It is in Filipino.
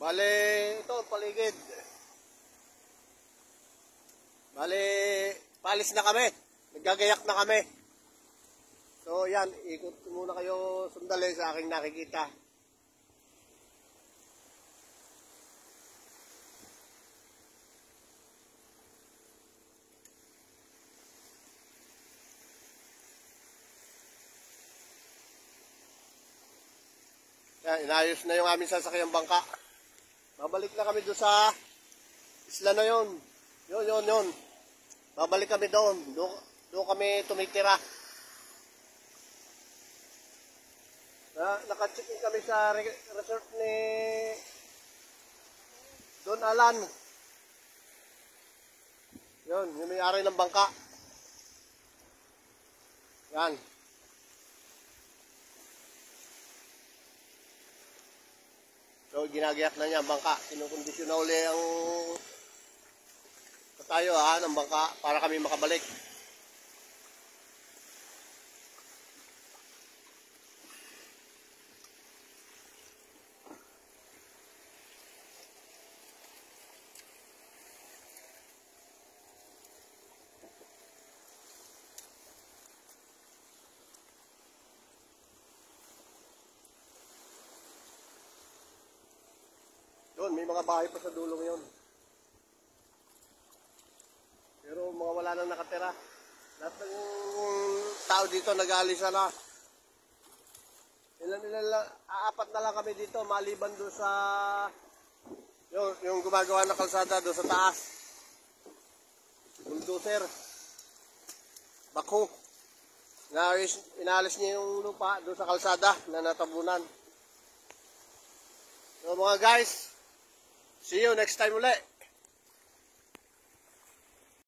Bale, ito, paligid. Bale, paalis na kami. Naggagayak na kami. So, yan, ikot muna kayo sandali sa aking nakikita. Yan, inayos na yung aming sasakyang bangka. Babalik na kami doon sa isla na yun. Yun. Babalik kami doon. Doon kami tumitira. Naka-check-in kami sa resort ni Don Alan. Yun, yung may-ari ng bangka. Yan. So, ginagayak na niya ang bangka. Kinukondisyon na uli ang tayo ng bangka para kami makabalik. Doon, may mga bahay pa sa dulong yun. Pero mga wala nang nakatira. Lahat ng tao dito nag-aalisa na. Apat na lang kami dito, maliban doon sa yung gumagawa ng kalsada doon sa taas. Bulldozer. Bako. Inalis niya yung lupa doon sa kalsada na natabunan. So mga guys, see you next time ulit.